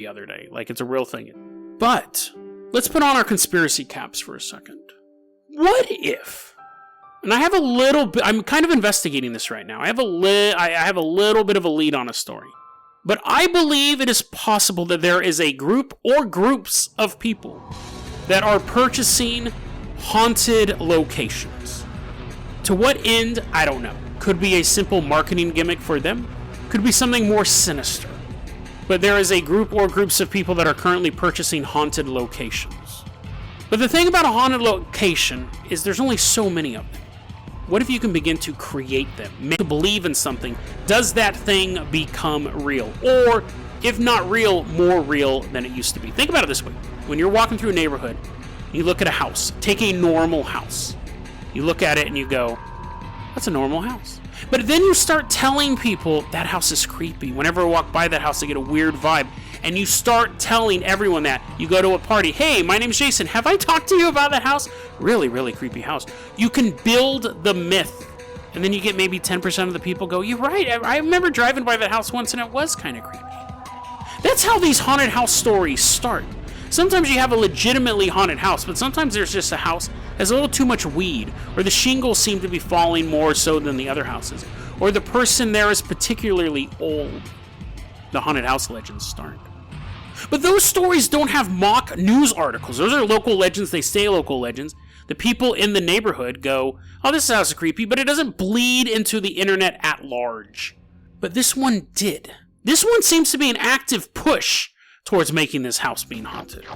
the other day. Like, it's a real thing. But let's put on our conspiracy caps for a second. What if? And I have a little bit. I'm kind of investigating this right now. I have a little bit of a lead on a story. But I believe it is possible that there is a group or groups of people that are purchasing haunted locations. To what end? I don't know. Could be a simple marketing gimmick for them. Could be something more sinister. But there is a group or groups of people that are currently purchasing haunted locations. But the thing about a haunted location is there's only so many of them. What if you can begin to create them, make you believe in something? Does that thing become real? Or, if not real, more real than it used to be? Think about it this way. When you're walking through a neighborhood, you look at a house. Take a normal house. You look at it and you go, that's a normal house. But then you start telling people that house is creepy. Whenever I walk by that house, I get a weird vibe. And you start telling everyone that. You go to a party. Hey, my name's Jason. Have I talked to you about that house? Really, really creepy house. You can build the myth. And then you get maybe 10% of the people go, you're right. I remember driving by that house once and it was kind of creepy. That's how these haunted house stories start. Sometimes you have a legitimately haunted house, but sometimes there's just a house that has a little too much weed, or the shingles seem to be falling more so than the other houses, or the person there is particularly old. The haunted house legends start. But those stories don't have mock news articles. Those are local legends. They stay local legends. The people in the neighborhood go, oh, this house is creepy, but it doesn't bleed into the internet at large. But this one did. This one seems to be an active push towards making this house being haunted.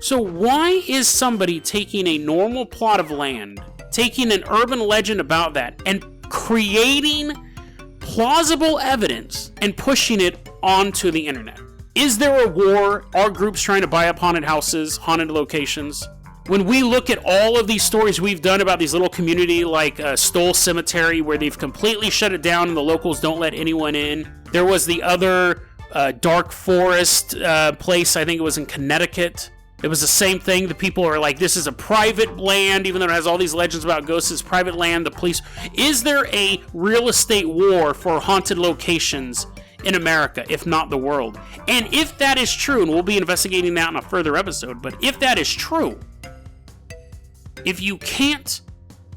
So why is somebody taking a normal plot of land, taking an urban legend about that, and creating plausible evidence and pushing it onto the internet? Is there a war? Are groups trying to buy up haunted houses, haunted locations? When we look at all of these stories we've done about these little community like Stoll Cemetery, where they've completely shut it down and the locals don't let anyone in. There was the other Dark Forest place, I think it was in Connecticut. It was the same thing. The people are like, this is a private land, even though it has all these legends about ghosts. It's private land. The police. Is there a real estate war for haunted locations in America, if not the world? And if that is true, and we'll be investigating that in a further episode, but if that is true, if you can't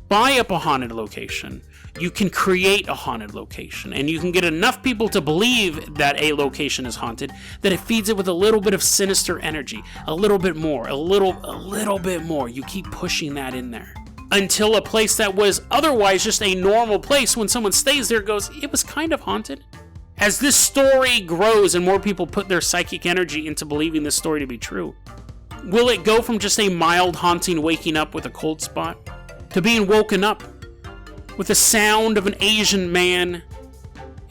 buy up a haunted location, you can create a haunted location, and you can get enough people to believe that a location is haunted that it feeds it with a little bit of sinister energy, a little bit more, a little bit more. You keep pushing that in there until a place that was otherwise just a normal place, when someone stays there, goes, it was kind of haunted. As this story grows and more people put their psychic energy into believing this story to be true, will it go from just a mild haunting waking up with a cold spot to being woken up with the sound of an Asian man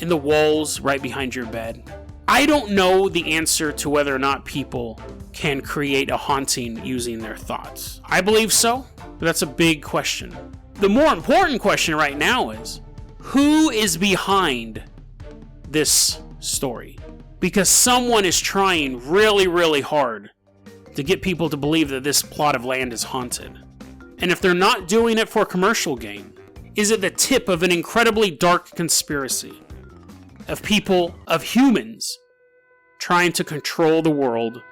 in the walls right behind your bed? I don't know the answer to whether or not people can create a haunting using their thoughts. I believe so, but that's a big question. The more important question right now is, who is behind this story? Because someone is trying really, really hard to get people to believe that this plot of land is haunted. And if they're not doing it for commercial gain, is it the tip of an incredibly dark conspiracy of people, of humans, trying to control the world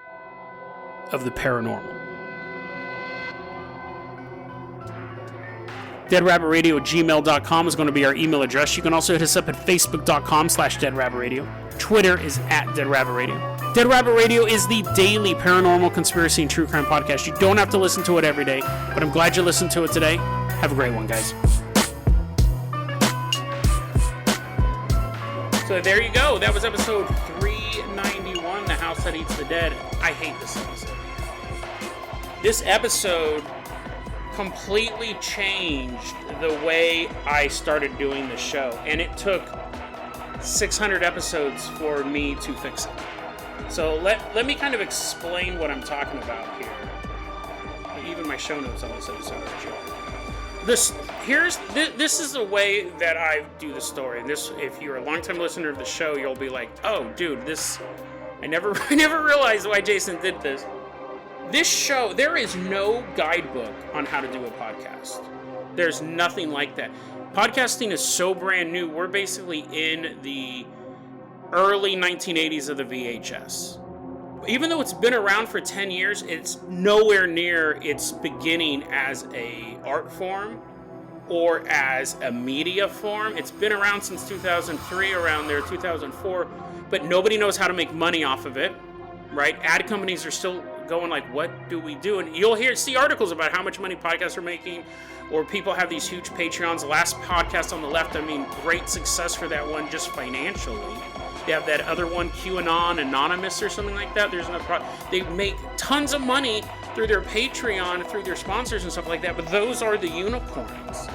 of the paranormal? DeadRabbitRadio@gmail.com is going to be our email address. You can also hit us up at Facebook.com/DeadRabbitRadio. Twitter is @DeadRabbitRadio. Dead Rabbit Radio is the daily paranormal, conspiracy, and true crime podcast. You don't have to listen to it every day, but I'm glad you listened to it today. Have a great one, guys. So there you go. That was episode 391, The House That Eats the Dead. I hate this episode. This episode completely changed the way I started doing the show, and it took 600 episodes for me to fix it. So let me kind of explain what I'm talking about here. Even my show notes on this episode are a joke. This is the way that I do the story. And this, if you're a longtime listener of the show, you'll be like, oh, dude, this, I never realized why Jason did this. This show, there is no guidebook on how to do a podcast. There's nothing like that. Podcasting is so brand new. We're basically in the early 1980s of the VHS. even though it's been around for 10 years, it's nowhere near its beginning as a art form or as a media form. It's been around since 2003, around there, 2004, but nobody knows how to make money off of it, right? Ad companies are still going like, what do we do? And you'll see articles about how much money podcasts are making, or people have these huge Patreons. The last podcast on the left, I mean, great success for that one just financially. They have that other one, QAnon Anonymous or something like that. There's another they make tons of money through their Patreon, through their sponsors and stuff like that, but those are the unicorns.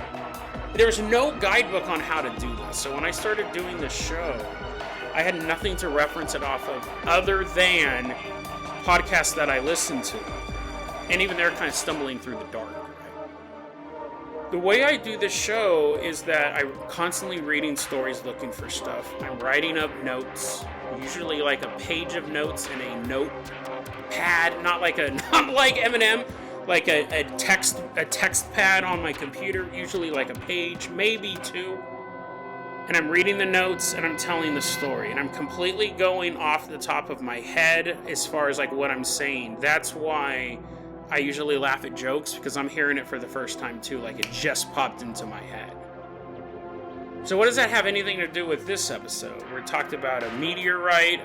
There's no guidebook on how to do this. So when I started doing this show, I had nothing to reference it off of other than podcasts that I listen to. And even they're kind of stumbling through the dark. The way I do this show is that I'm constantly reading stories, looking for stuff. I'm writing up notes, usually like a page of notes in a notepad, not like Eminem, like a text pad on my computer, usually like a page, maybe two. And I'm reading the notes and I'm telling the story, and I'm completely going off the top of my head as far as like what I'm saying. That's why I usually laugh at jokes, because I'm hearing it for the first time too, like it just popped into my head. So what does that have anything to do with this episode? We talked about a meteorite,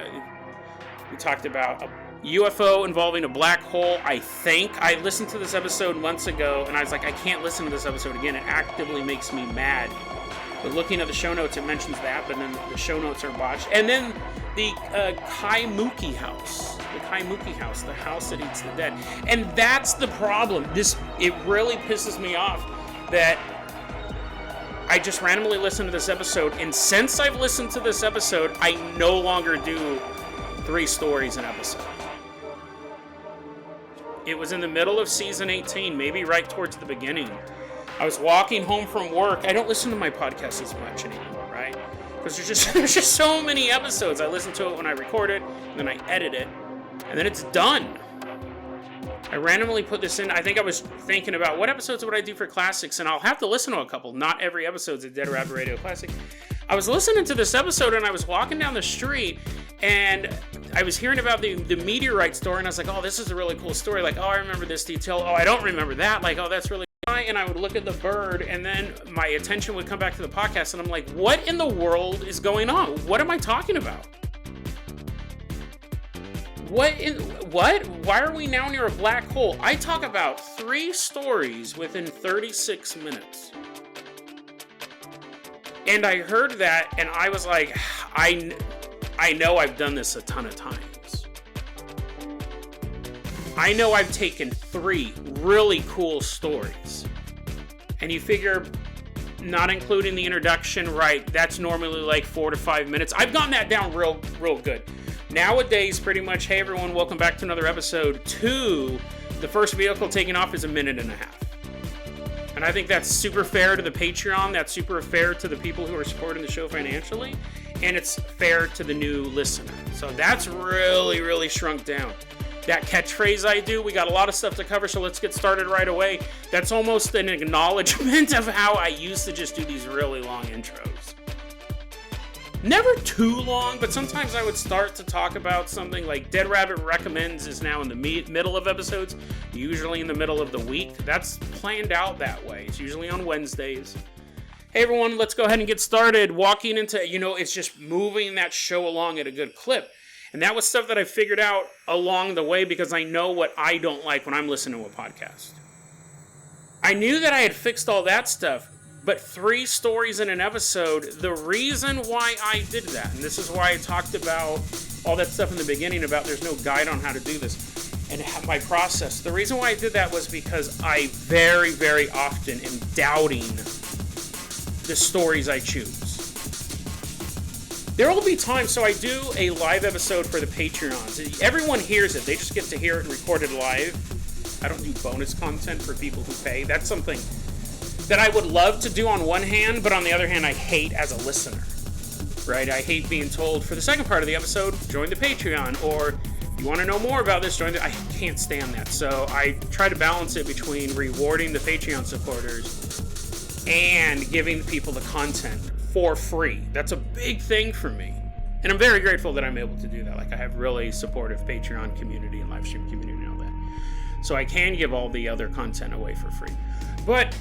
we talked about a UFO involving a black hole, I think. I listened to this episode months ago and I was like, I can't listen to this episode again, it actively makes me mad. But looking at the show notes, it mentions that, but then the show notes are botched. And then the Kaimuki house. The Kaimuki house, the house that eats the dead. And that's the problem. It really pisses me off that I just randomly listened to this episode, and since I've listened to this episode, I no longer do 3 stories an episode. It was in the middle of season 18, maybe right towards the beginning. I was walking home from work. I don't listen to my podcast as much anymore, right? Because there's just so many episodes. I listen to it when I record it, and then I edit it, and then it's done. I randomly put this in. I think I was thinking about what episodes would I do for classics, and I'll have to listen to a couple. Not every episode's a Dead Rabbit Radio Classic. I was listening to this episode, and I was walking down the street, and I was hearing about the meteorite story, and I was like, oh, this is a really cool story. Like, oh, I remember this detail. Oh, I don't remember that. Like, oh, that's really... And I would look at the bird, and then my attention would come back to the podcast, and I'm like, what in the world is going on? What am I talking about? What? Why are we now near a black hole? I talk about 3 stories within 36 minutes. And I heard that, and I was like, I know I've done this a ton of times. I know I've taken 3 really cool stories. And you figure, not including the introduction, right, that's normally like 4 to 5 minutes. I've gotten that down real good. Nowadays, pretty much, hey everyone, welcome back to another episode 2. The first vehicle taking off is 1.5 minutes. And I think that's super fair to the Patreon, that's super fair to the people who are supporting the show financially, and it's fair to the new listener. So that's really, really shrunk down. That catchphrase I do, we got a lot of stuff to cover, so let's get started right away. That's almost an acknowledgement of how I used to just do these really long intros. Never too long, but sometimes I would start to talk about something like Dead Rabbit Recommends is now in the middle of episodes, usually in the middle of the week. That's planned out that way. It's usually on Wednesdays. Hey everyone, let's go ahead and get started. Walking into, it's just moving that show along at a good clip. And that was stuff that I figured out along the way because I know what I don't like when I'm listening to a podcast. I knew that I had fixed all that stuff, but 3 stories in an episode, the reason why I did that, and this is why I talked about all that stuff in the beginning about there's no guide on how to do this, and my process. The reason why I did that was because I very, very often am doubting the stories I choose. There will be times, so I do a live episode for the Patreons. Everyone hears it. They just get to hear it recorded live. I don't do bonus content for people who pay. That's something that I would love to do on one hand, but on the other hand, I hate as a listener. Right? I hate being told for the second part of the episode, join the Patreon, or you want to know more about this, I can't stand that. So I try to balance it between rewarding the Patreon supporters and giving people the content for free. That's a big thing for me. And I'm very grateful that I'm able to do that. Like, I have really supportive Patreon community and live stream community and all that. So I can give all the other content away for free. But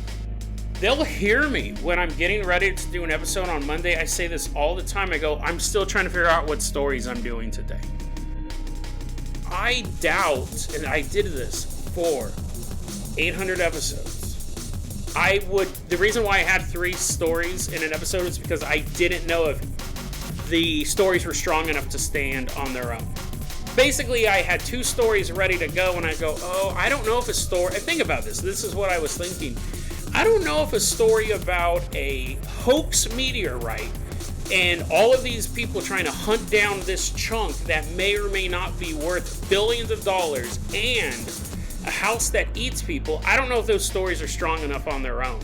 they'll hear me when I'm getting ready to do an episode on Monday. I say this all the time. I go, I'm still trying to figure out what stories I'm doing today. I doubt, and I did this for 800 episodes. The reason why I had 3 stories in an episode is because I didn't know if the stories were strong enough to stand on their own. Basically, I had 2 stories ready to go, and I go, I don't know if a story... Think about this. This is what I was thinking. I don't know if a story about a hoax meteorite and all of these people trying to hunt down this chunk that may or may not be worth billions of dollars and a house that eats people, I don't know if those stories are strong enough on their own.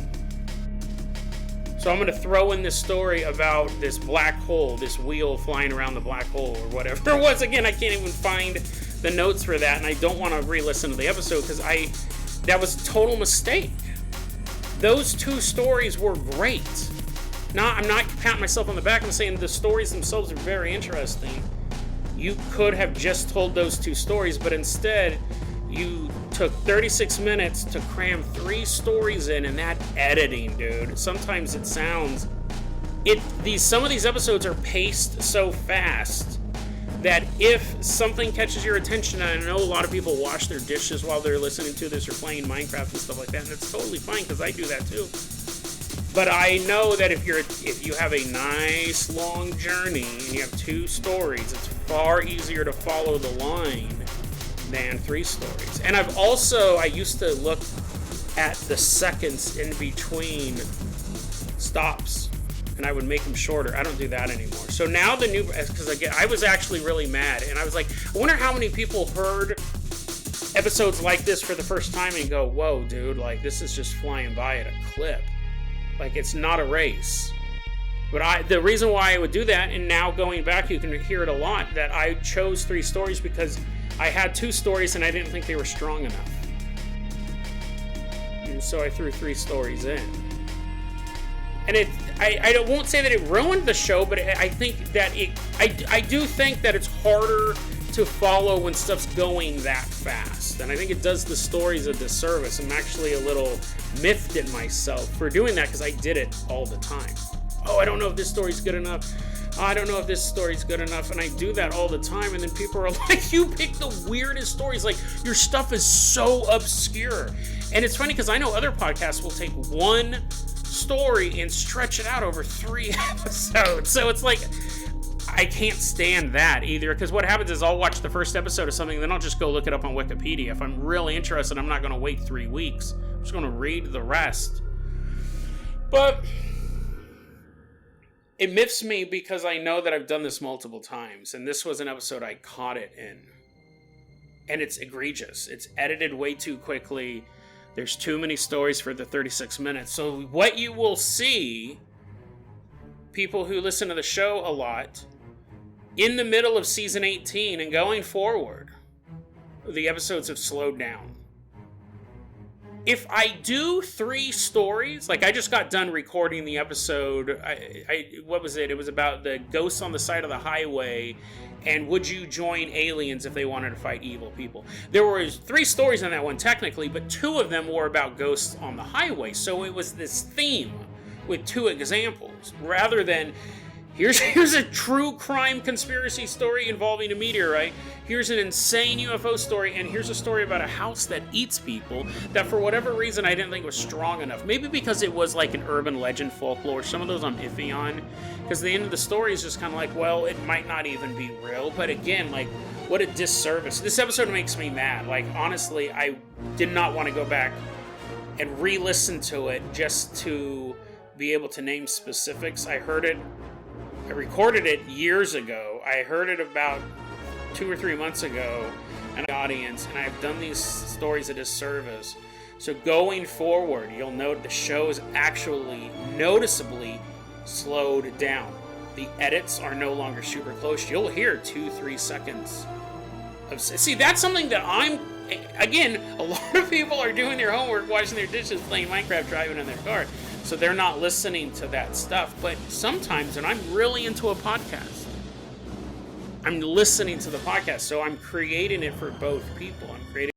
So I'm going to throw in this story about this black hole, this wheel flying around the black hole or whatever it was. Again, I can't even find the notes for that, and I don't want to re-listen to the episode because that was a total mistake. Those 2 stories were great. I'm not patting myself on the back. I'm saying the stories themselves are very interesting. You could have just told those 2 stories, but instead you took 36 minutes to cram 3 stories in, and that editing, dude. Sometimes it sounds... Some of these episodes are paced so fast that if something catches your attention, and I know a lot of people wash their dishes while they're listening to this or playing Minecraft and stuff like that, and it's totally fine because I do that too. But I know that if you have a nice long journey and you have 2 stories, it's far easier to follow the line than 3 stories. And I used to look at the seconds in between stops, and I would make them shorter. I don't do that anymore. So now because again, I was actually really mad, and I was like, I wonder how many people heard episodes like this for the first time and go, whoa, dude, like, this is just flying by at a clip. Like, it's not a race. But the reason why I would do that, and now going back, you can hear it a lot, that I chose 3 stories because I had 2 stories and I didn't think they were strong enough. And so I threw 3 stories in. And I won't say that it ruined the show, but I think that I do think that it's harder to follow when stuff's going that fast. And I think it does the stories a disservice. I'm actually a little miffed at myself for doing that because I did it all the time. I don't know if this story's good enough. I don't know if this story's good enough. And I do that all the time. And then people are like, you pick the weirdest stories. Like, your stuff is so obscure. And it's funny because I know other podcasts will take 1 story and stretch it out over 3 episodes. So it's like, I can't stand that either, because what happens is I'll watch the first episode of something and then I'll just go look it up on Wikipedia. If I'm really interested, I'm not going to wait 3 weeks. I'm just going to read the rest. But it miffs me because I know that I've done this multiple times, and this was an episode I caught it in. And it's egregious. It's edited way too quickly. There's too many stories for the 36 minutes. So what you will see, people who listen to the show a lot, in the middle of season 18 and going forward, the episodes have slowed down. If I do 3 stories, like I just got done recording the episode, what was it? It was about the ghosts on the side of the highway, and would you join aliens if they wanted to fight evil people? There were 3 stories in that one technically, but 2 of them were about ghosts on the highway. So it was this theme with 2 examples, rather than here's a true crime conspiracy story involving a meteorite, here's an insane UFO story, and here's a story about a house that eats people that for whatever reason I didn't think was strong enough. Maybe because it was like an urban legend folklore. Some of those I'm iffy on, because the end of the story is just kind of like, well, it might not even be real. But again, like, what a disservice. This episode makes me mad. Like, honestly, I did not want to go back and re-listen to it just to be able to name specifics. I recorded it years ago. I heard it about 2 or 3 months ago in an audience, and I've done these stories a disservice. So going forward, you'll note the show is actually noticeably slowed down. The edits are no longer super close. You'll hear 2-3 seconds of... See, that's something that again, a lot of people are doing their homework, washing their dishes, playing Minecraft, driving in their car. So they're not listening to that stuff. But sometimes, and I'm really into a podcast, I'm listening to the podcast, so I'm creating it for both people. I'm creating